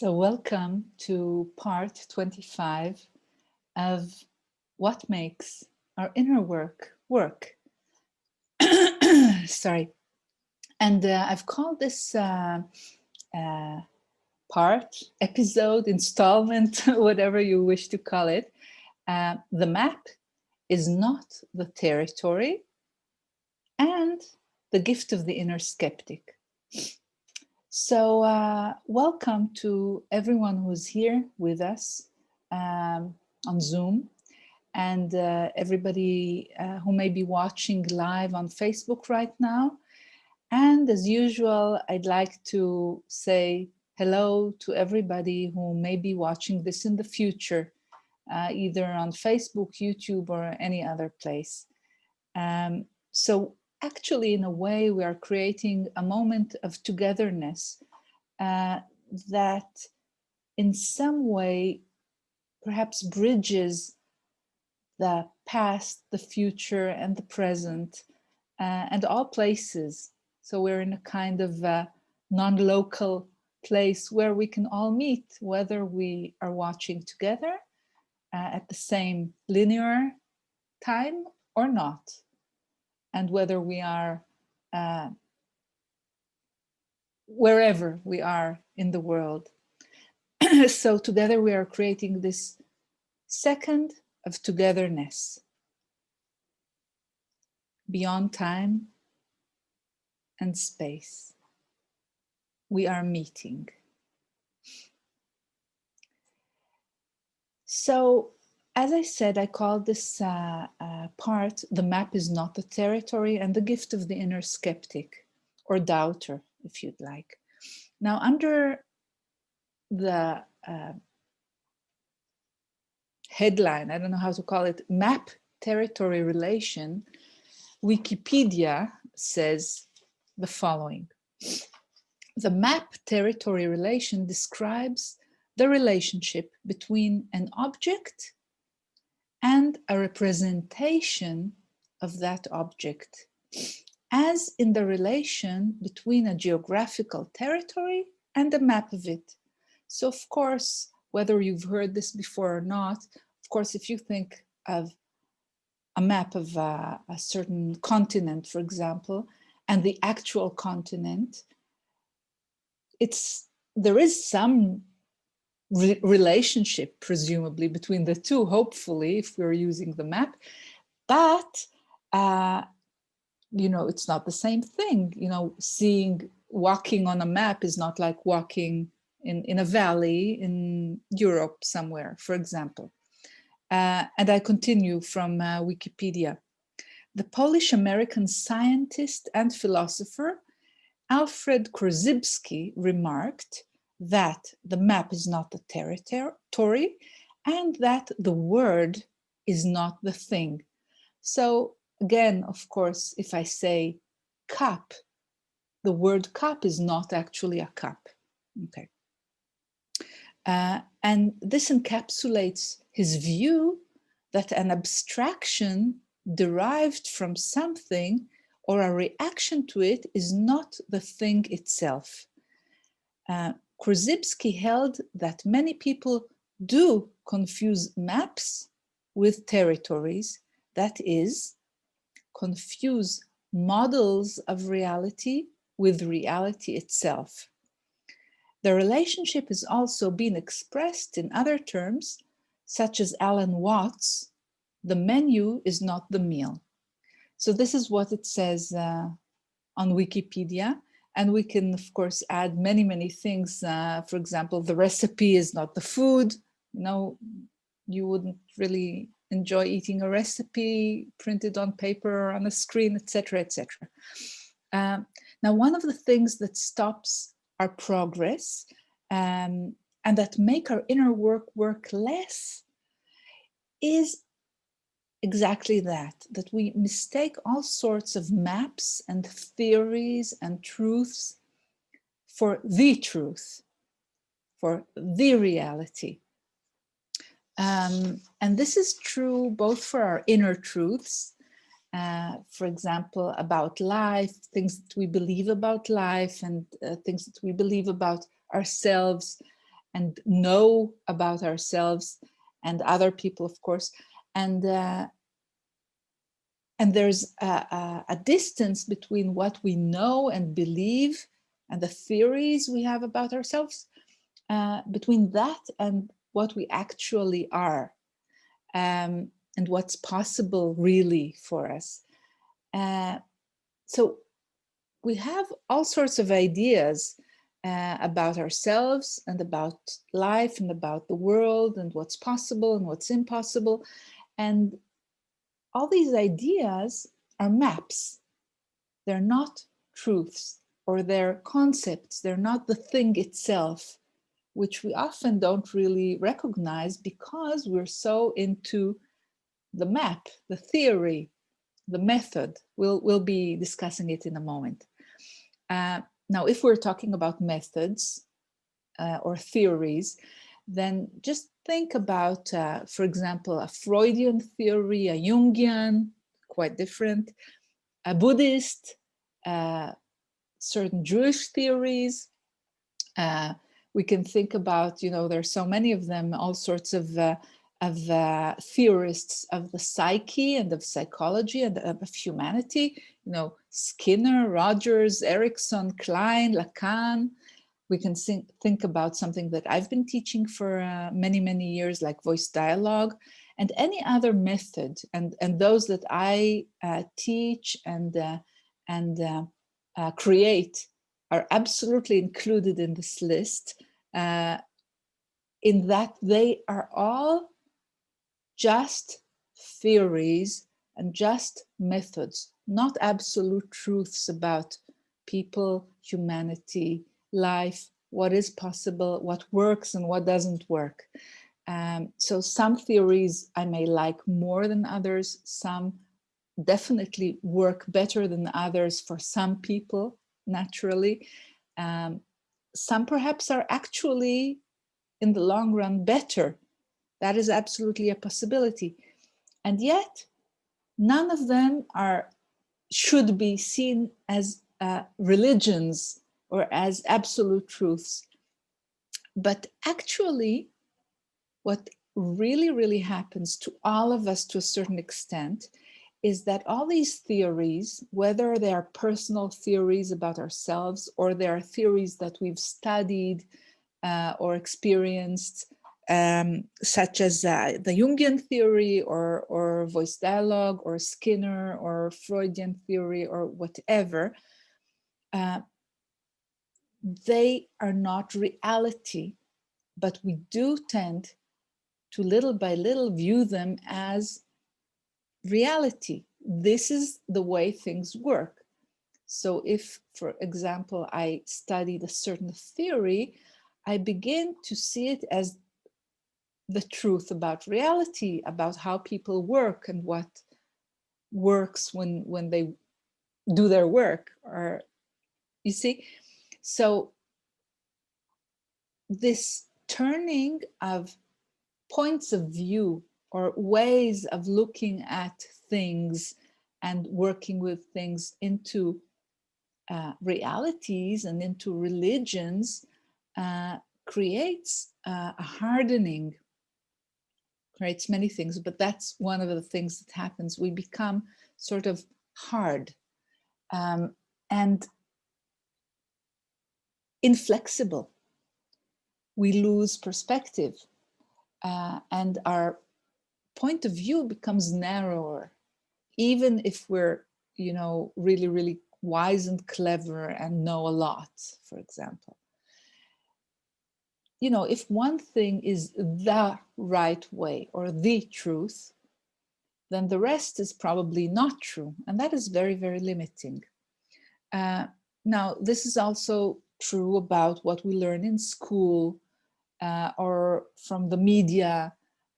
So welcome to part 25 of What Makes Our Inner Work Work. Sorry. And I've called this part, episode, installment, whatever you wish to call it. The map is not the territory, and the gift of the inner skeptic. So welcome to everyone who's here with us on Zoom, and everybody who may be watching live on Facebook right now. And as usual, I'd like to say hello to everybody who may be watching this in the future, either on Facebook, YouTube, or any other place. So actually, in a way, we are creating a moment of togetherness that in some way perhaps bridges the past, the future, and the present, and all places. So we're in a kind of non-local place where we can all meet, whether we are watching together at the same linear time or not, and whether we are wherever we are in the world. So together we are creating this second of togetherness beyond time and space. We are meeting. So, as I said, I called this part, the map is not the territory, and the gift of the inner skeptic, or doubter, if you'd like. Now, under the headline, I don't know how to call it, map territory relation, Wikipedia says the following. The map territory relation describes the relationship between an object and a representation of that object, as in the relation between a geographical territory and a map of it. So of course, whether you've heard this before or not, of course, if you think of a map of a certain continent, for example, and the actual continent, there is some relationship, presumably, between the two, hopefully, if we're using the map, but it's not the same thing. Walking on a map is not like walking in a valley in Europe somewhere, for example. And I continue from Wikipedia. The Polish-American scientist and philosopher Alfred Korzybski remarked that the map is not the territory and that the word is not the thing. So again, of course, if I say cup, the word cup is not actually a cup. Okay. And this encapsulates his view that an abstraction derived from something or a reaction to it is not the thing itself. Korzybski held that many people do confuse maps with territories, that is, confuse models of reality with reality itself. The relationship is also being expressed in other terms, such as Alan Watts, the menu is not the meal. So this is what it says on Wikipedia. And we can, of course, add many, many things. For example, the recipe is not the food. You wouldn't really enjoy eating a recipe printed on paper or on a screen, etc., etc. Now, one of the things that stops our progress and that make our inner work less is exactly that we mistake all sorts of maps and theories and truths for the truth, for the reality. And this is true both for our inner truths, for example, about life, things that we believe about life and things that we believe about ourselves and know about ourselves and other people, of course. And there's a distance between what we know and believe and the theories we have about ourselves, between that and what we actually are, and what's possible really for us. So we have all sorts of ideas about ourselves and about life and about the world and what's possible and what's impossible. And all these ideas are maps. They're not truths, or they're concepts. They're not the thing itself, which we often don't really recognize because we're so into the map, the theory, the method. We'll be discussing it in a moment. Now, if we're talking about methods or theories, then just think about, for example, a Freudian theory, a Jungian, quite different, a Buddhist, certain Jewish theories. We can think about, there's so many of them, all sorts of theorists of the psyche and of psychology and of humanity, Skinner, Rogers, Erickson, Klein, Lacan. We can think about something that I've been teaching for many, many years, like voice dialogue, and any other method. And those that I teach and create are absolutely included in this list, in that they are all just theories and just methods, not absolute truths about people, humanity, life, what is possible, what works and what doesn't work. So some theories I may like more than others. Some definitely work better than others for some people, naturally. Some perhaps are actually, in the long run, better. That is absolutely a possibility. And yet, none of them should be seen as religions or as absolute truths. But actually, what really, really happens to all of us to a certain extent is that all these theories, whether they are personal theories about ourselves or they are theories that we've studied or experienced, such as the Jungian theory or voice dialogue or Skinner or Freudian theory or whatever, they are not reality, but we do tend to little by little view them as reality. This is the way things work. So if, for example, I studied a certain theory, I begin to see it as the truth about reality, about how people work and what works when they do their work, or you see. So this turning of points of view or ways of looking at things and working with things into realities and into religions creates a hardening, creates many things, but that's one of the things that happens. We become sort of hard and inflexible. We lose perspective and our point of view becomes narrower, even if we're, really, really wise and clever and know a lot, for example. If one thing is the right way or the truth, then the rest is probably not true. And that is very, very limiting. Now, this is also true about what we learn in school or from the media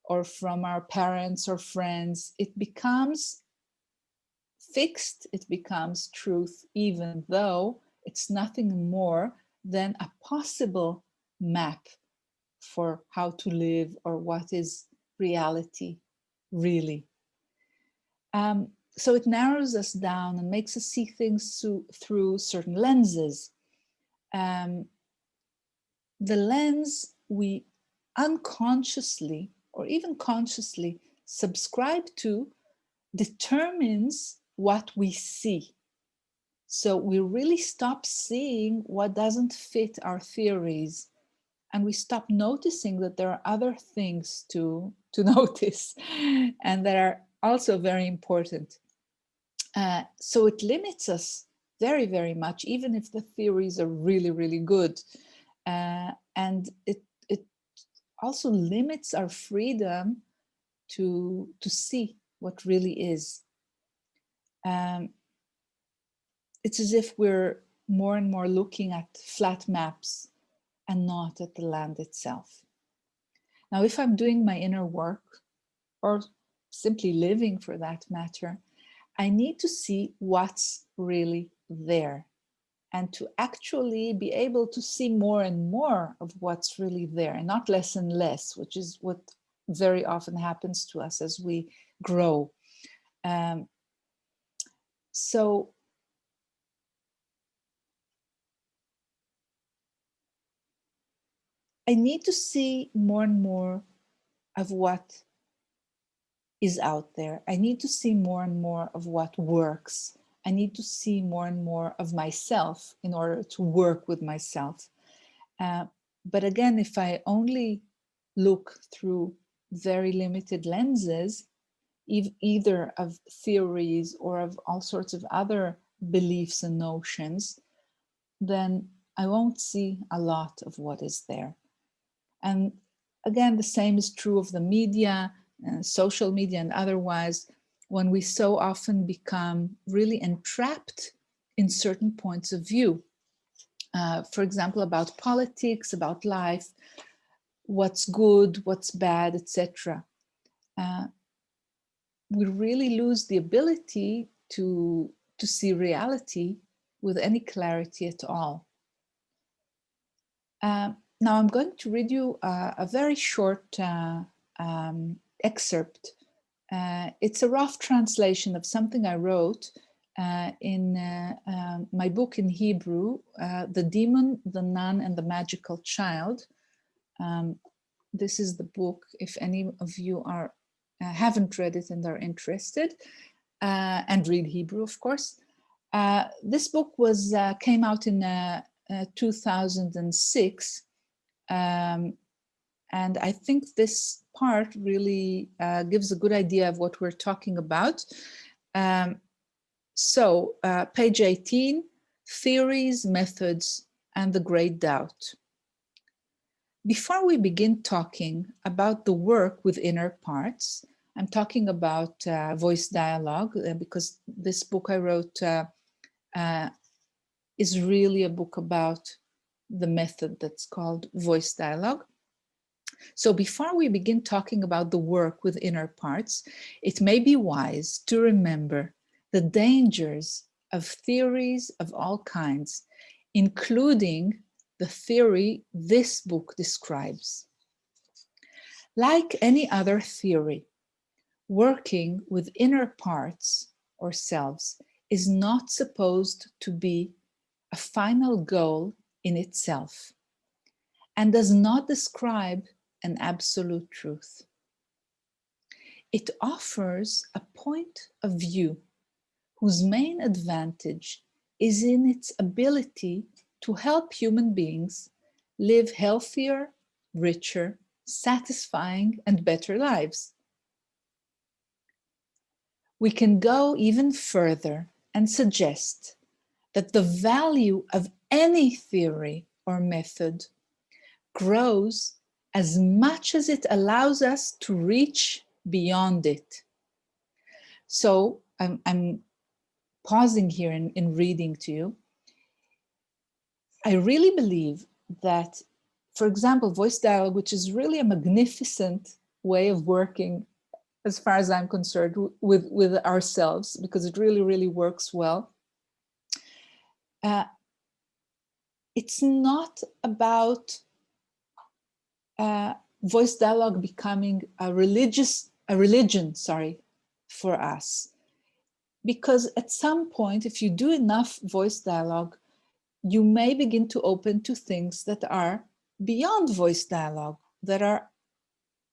or from our parents or friends. It becomes fixed, it becomes truth, even though it's nothing more than a possible map for how to live or what is reality really. So it narrows us down and makes us see things through certain lenses. The lens we unconsciously or even consciously subscribe to determines what we see. So we really stop seeing what doesn't fit our theories, and we stop noticing that there are other things to notice and that are also very important. So it limits us very, very much, even if the theories are really, really good. And it also limits our freedom to see what really is. It's as if we're more and more looking at flat maps and not at the land itself. Now, if I'm doing my inner work, or simply living for that matter, I need to see what's really there and to actually be able to see more and more of what's really there and not less and less, which is what very often happens to us as we grow. So I need to see more and more of what is out there. I need to see more and more of what works. I need to see more and more of myself in order to work with myself. But again, if I only look through very limited lenses, either of theories or of all sorts of other beliefs and notions, then I won't see a lot of what is there. And again, the same is true of the media, social media and otherwise, when we so often become really entrapped in certain points of view. For example, about politics, about life, what's good, what's bad, etc. We really lose the ability to see reality with any clarity at all. Now I'm going to read you a very short excerpt. It's a rough translation of something I wrote in my book in Hebrew, The Demon, the Nun, and the Magical Child. This is the book, if any of you are haven't read it and are interested, and read Hebrew, of course. This book was came out in 2006, and I think this part really gives a good idea of what we're talking about. So page 18, Theories, Methods, and the Great Doubt. Before we begin talking about the work with inner parts, I'm talking about voice dialogue, because this book I wrote is really a book about the method that's called voice dialogue. So before we begin talking about the work with inner parts, it may be wise to remember the dangers of theories of all kinds, including the theory this book describes. Like any other theory, working with inner parts or selves is not supposed to be a final goal in itself and does not describe an absolute truth. It offers a point of view whose main advantage is in its ability to help human beings live healthier, richer, satisfying, and better lives. We can go even further and suggest that the value of any theory or method grows as much as it allows us to reach beyond it. So I'm pausing here in reading to you. I really believe that, for example, voice dialogue, which is really a magnificent way of working, as far as I'm concerned, with ourselves, because it really, really works well. It's not about voice dialogue becoming a religion, for us. Because at some point, if you do enough voice dialogue, you may begin to open to things that are beyond voice dialogue, there are,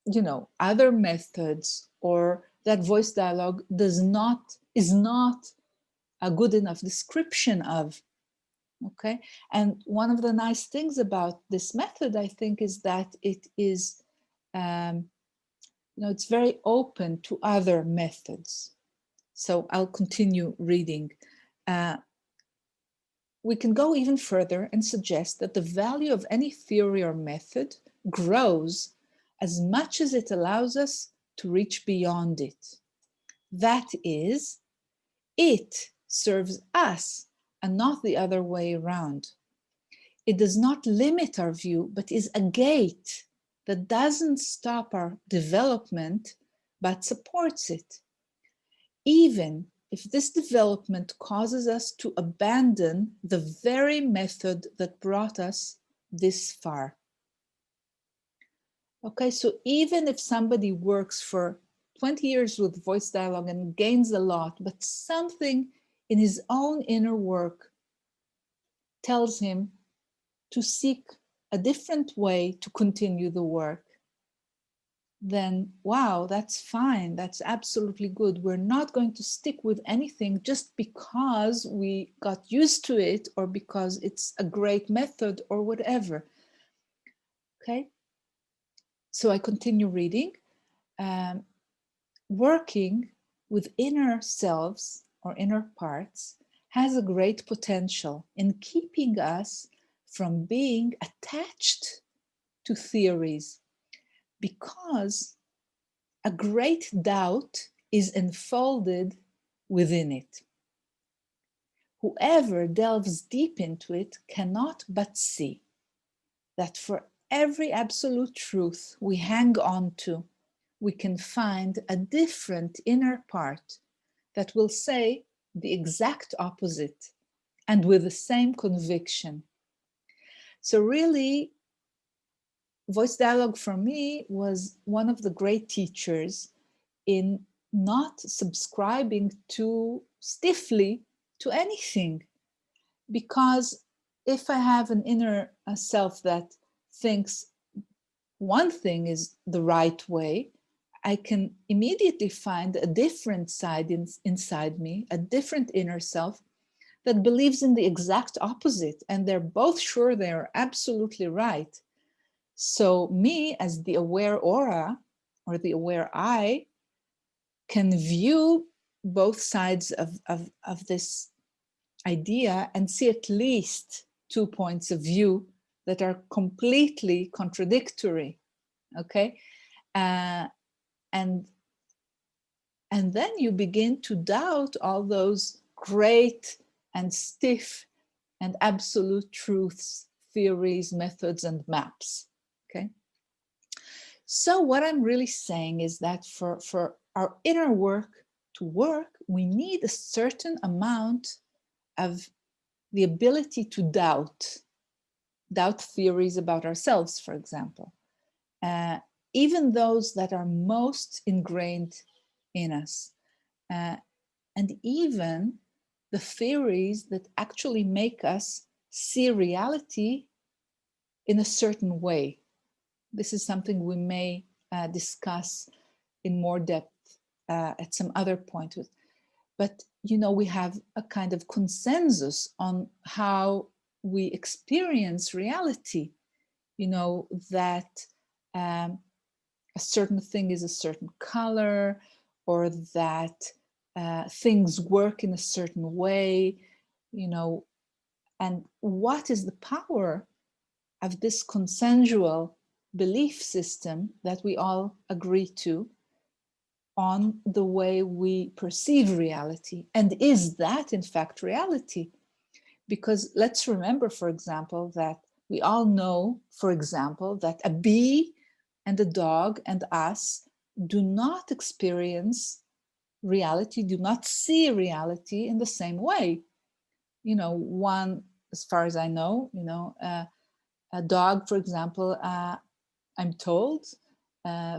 you know, other methods, or that voice dialogue is not a good enough description of. Okay, and one of the nice things about this method, I think, is that it is, you know, it's very open to other methods. So I'll continue reading. We can go even further and suggest that the value of any theory or method grows as much as it allows us to reach beyond it. That is, it serves us and not the other way around. It does not limit our view, but is a gate that doesn't stop our development, but supports it. Even if this development causes us to abandon the very method that brought us this far. Okay, so even if somebody works for 20 years with voice dialogue and gains a lot, but something in his own inner work tells him to seek a different way to continue the work, then wow, that's fine. That's absolutely good. We're not going to stick with anything just because we got used to it or because it's a great method or whatever. Okay. So I continue reading. Working with inner selves or inner parts has a great potential in keeping us from being attached to theories, because a great doubt is enfolded within it. Whoever delves deep into it cannot but see that for every absolute truth we hang on to, we can find a different inner part that will say the exact opposite and with the same conviction. So really, voice dialogue for me was one of the great teachers in not subscribing too stiffly to anything. Because if I have an inner self that thinks one thing is the right way, I can immediately find a different side inside me, a different inner self that believes in the exact opposite. And they're both sure they're absolutely right. So me, as the aware aura or the aware I, can view both sides of this idea and see at least 2 points of view that are completely contradictory. Okay. And then you begin to doubt all those great and stiff and absolute truths, theories, methods, and maps. Okay. So what I'm really saying is that for our inner work to work, we need a certain amount of the ability to doubt theories about ourselves, for example, even those that are most ingrained in us, and even the theories that actually make us see reality in a certain way. This is something we may discuss in more depth at some other point. But, you know, we have a kind of consensus on how we experience reality, you know, that a certain thing is a certain color, or that things work in a certain way, you know, and what is the power of this consensual belief system that we all agree to on the way we perceive reality? And is that in fact reality? Because let's remember, for example, that we all know, for example, that a bee and a dog and us do not experience reality, do not see reality in the same way. You know, one, as far as I know, you know, a dog, for example, I'm told,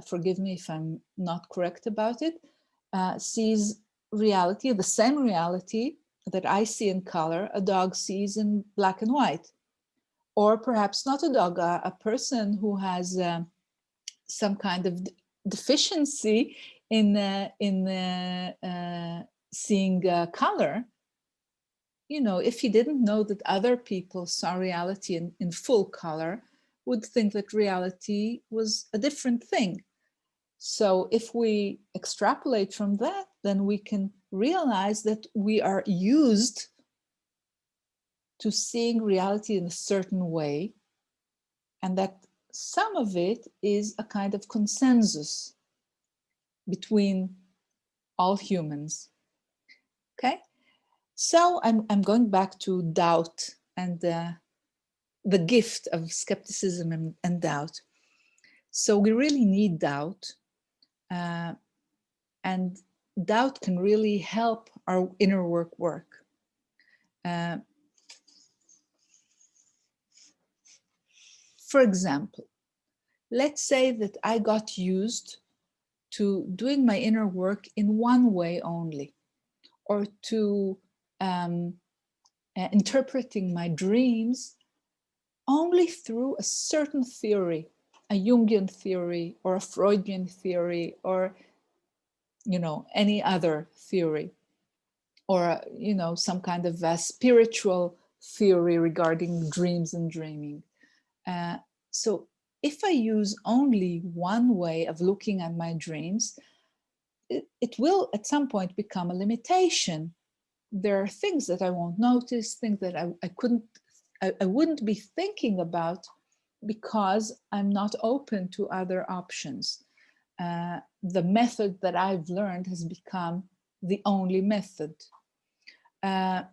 forgive me if I'm not correct about it, sees reality, the same reality that I see in color, a dog sees in black and white. or perhaps not a dog, a person who has some kind of deficiency in seeing color. You know, if he didn't know that other people saw reality in full color, would think that reality was a different thing. So if we extrapolate from that, then we can realize that we are used to seeing reality in a certain way, and that some of it is a kind of consensus between all humans. Okay, so I'm going back to doubt and the gift of skepticism and doubt. So we really need doubt, and doubt can really help our inner work. For example, let's say that I got used to doing my inner work in one way only, or to interpreting my dreams only through a certain theory, a Jungian theory or a Freudian theory, or any other theory, or some kind of a spiritual theory regarding dreams and dreaming. So if I use only one way of looking at my dreams, it will at some point become a limitation. There are things that I won't notice, things that I wouldn't be thinking about, because I'm not open to other options. The method that I've learned has become the only method. The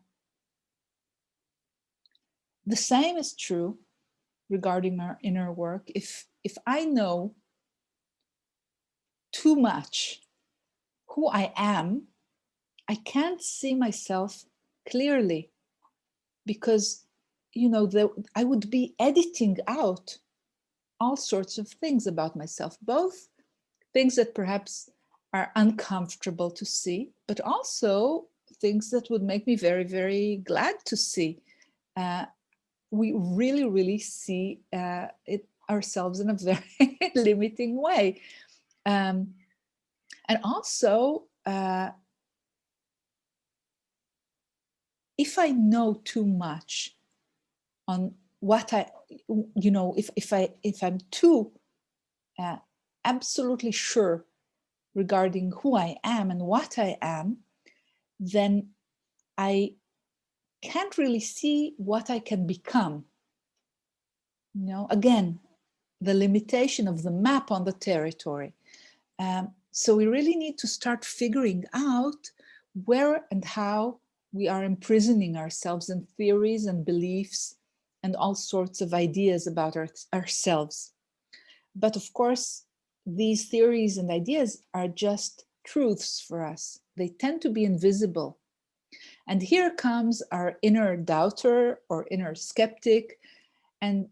same is true regarding our inner work. If I know too much who I am, I can't see myself clearly, because I would be editing out all sorts of things about myself, both things that perhaps are uncomfortable to see, but also things that would make me very, very glad to see. We really, really see ourselves in a very limiting way. And also, if I know too much on what if I'm too absolutely sure regarding who I am and what I am, then I can't really see what I can become. Again, the limitation of the map on the territory. So we really need to start figuring out where and how we are imprisoning ourselves in theories and beliefs and all sorts of ideas about ourselves. But of course, these theories and ideas are just truths for us. They tend to be invisible. And here comes our inner doubter or inner skeptic. And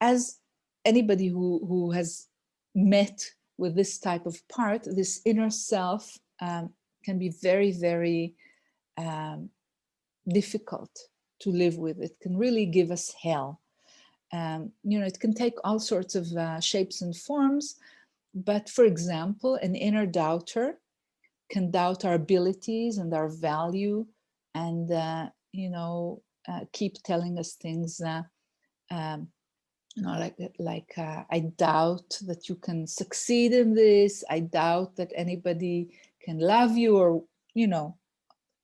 as anybody who has met with this type of part, this inner self can be very, very difficult to live with. It can really give us hell. It can take all sorts of shapes and forms. But for example, an inner doubter can doubt our abilities and our value, and keep telling us things like I doubt that you can succeed in this. I doubt that anybody can love you, or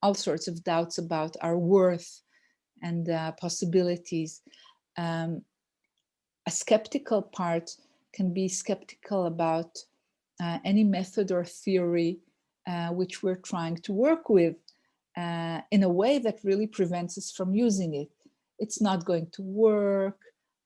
all sorts of doubts about our worth and possibilities. A skeptical part can be skeptical about any method or theory which we're trying to work with in a way that really prevents us from using it. It's not going to work.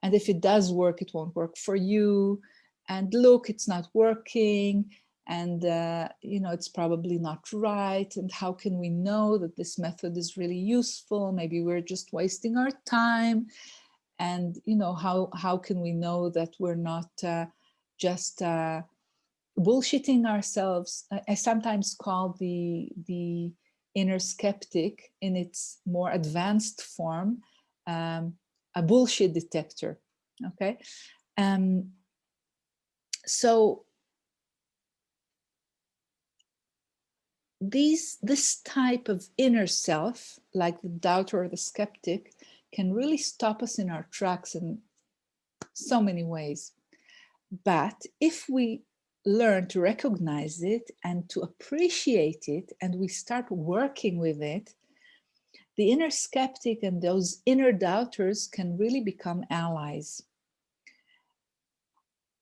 And if it does work, it won't work for you. And look, it's not working. And, it's probably not right. And how can we know that this method is really useful? Maybe we're just wasting our time. And, how can we know that we're not just bullshitting ourselves? I sometimes call the inner skeptic in its more advanced form a bullshit detector. Okay, so this type of inner self, like the doubter or the skeptic, can really stop us in our tracks in so many ways. But if we learn to recognize it and to appreciate it, and we start working with it, the inner skeptic and those inner doubters can really become allies.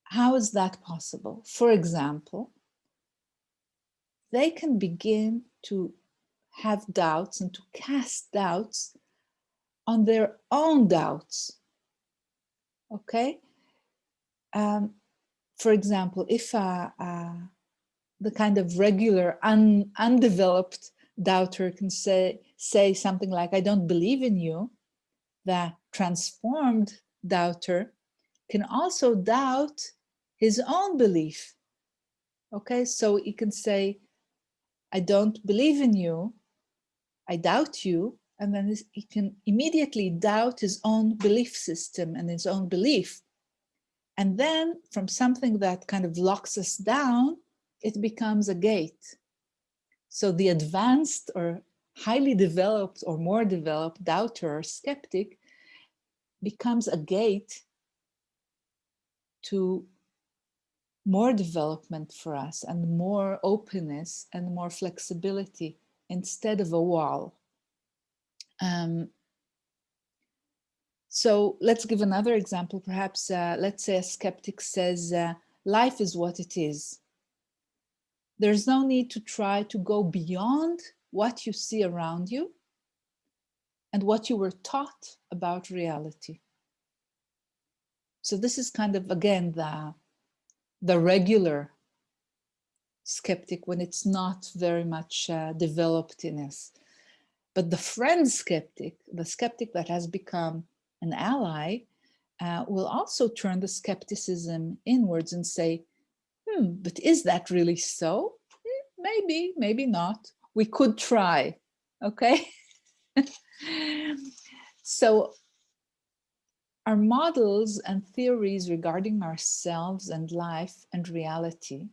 How is that possible? For example, they can begin to have doubts and to cast doubts on their own doubts. Okay? For example, if the kind of regular undeveloped doubter can say something like, I don't believe in you, the transformed doubter can also doubt his own belief. Okay, so he can say, I don't believe in you, I doubt you, and then he can immediately doubt his own belief system and his own belief. And then from something that kind of locks us down, it becomes a gate. So the advanced or highly developed or more developed doubter or skeptic becomes a gate to more development for us and more openness and more flexibility instead of a wall. So let's give another example. Perhaps let's say a skeptic says, life is what it is. There's no need to try to go beyond what you see around you and what you were taught about reality. So this is kind of, again, the regular skeptic when it's not very much developed in us. But the friend skeptic, the skeptic that has become an ally, will also turn the skepticism inwards and say, but is that really so? Maybe, maybe not. We could try, okay? So our models and theories regarding ourselves and life and reality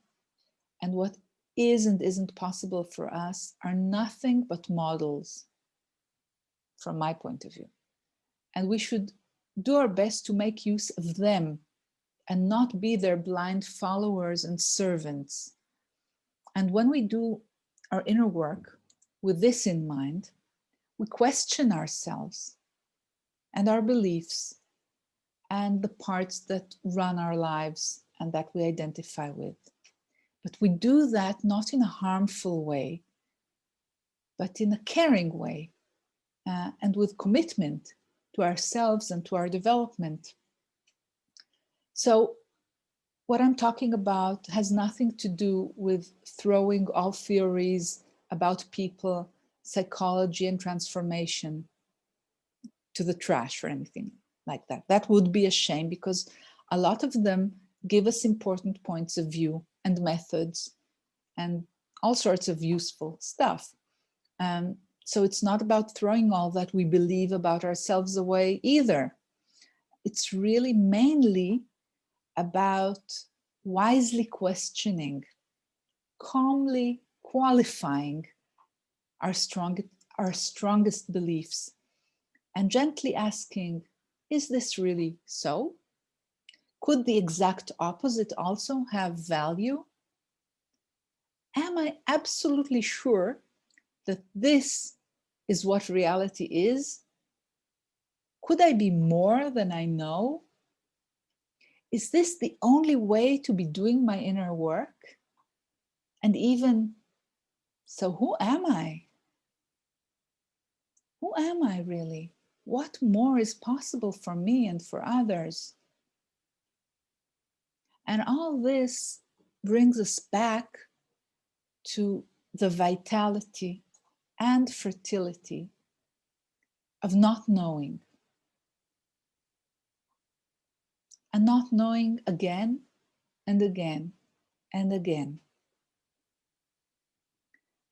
and what is and isn't possible for us are nothing but models from my point of view. And we should do our best to make use of them and not be their blind followers and servants. And when we do our inner work with this in mind, we question ourselves and our beliefs and the parts that run our lives and that we identify with. But we do that not in a harmful way, but in a caring way and with commitment to ourselves and to our development. So what I'm talking about has nothing to do with throwing all theories about people, psychology, and transformation to the trash or anything like that. That would be a shame because a lot of them give us important points of view and methods and all sorts of useful stuff. So it's not about throwing all that we believe about ourselves away either. It's really mainly about wisely questioning, calmly qualifying our strongest beliefs and gently asking, is this really so? Could the exact opposite also have value? Am I absolutely sure that this is what reality is? Could I be more than I know? Is this the only way to be doing my inner work? And even so, who am I? Who am I really? What more is possible for me and for others? And all this brings us back to the vitality and fertility of not knowing. And not knowing again and again and again.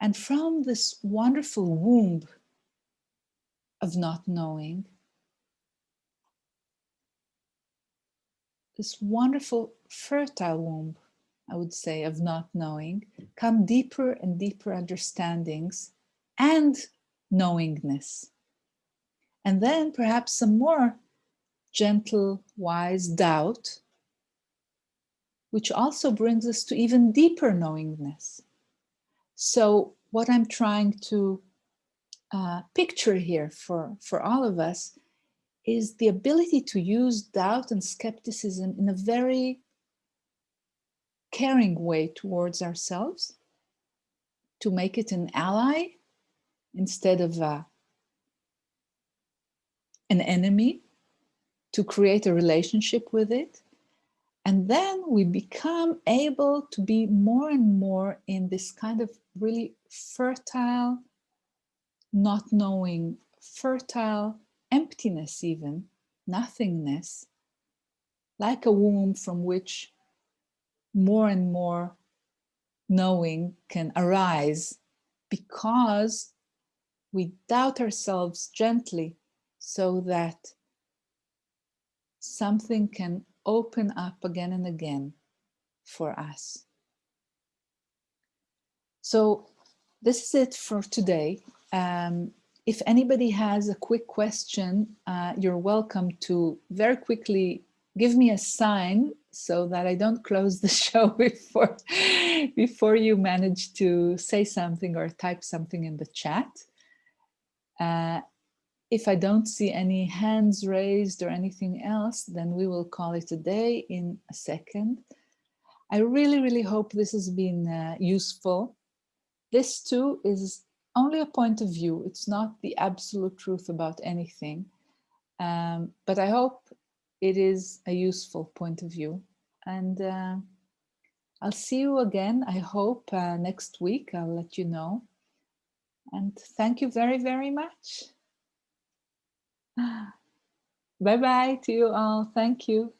And from this wonderful womb of not knowing, this wonderful fertile womb, I would say, of not knowing, come deeper and deeper understandings and knowingness. And then perhaps some more gentle, wise doubt, which also brings us to even deeper knowingness. So what I'm trying to picture here for all of us is the ability to use doubt and skepticism in a very caring way towards ourselves, to make it an ally instead of an enemy, to create a relationship with it. And then we become able to be more and more in this kind of really fertile, not knowing, fertile emptiness, even nothingness, like a womb from which more and more knowing can arise, because we doubt ourselves gently so that something can open up again and again for us. So this is it for today. If anybody has a quick question, you're welcome to very quickly give me a sign so that I don't close the show before you manage to say something or type something in the chat. If I don't see any hands raised or anything else, then we will call it a day in a second. I really, really hope this has been useful. This too is only a point of view. It's not the absolute truth about anything. But I hope it is a useful point of view. And I'll see you again, I hope, next week. I'll let you know. And thank you very, very much. Bye-bye to you all. Thank you.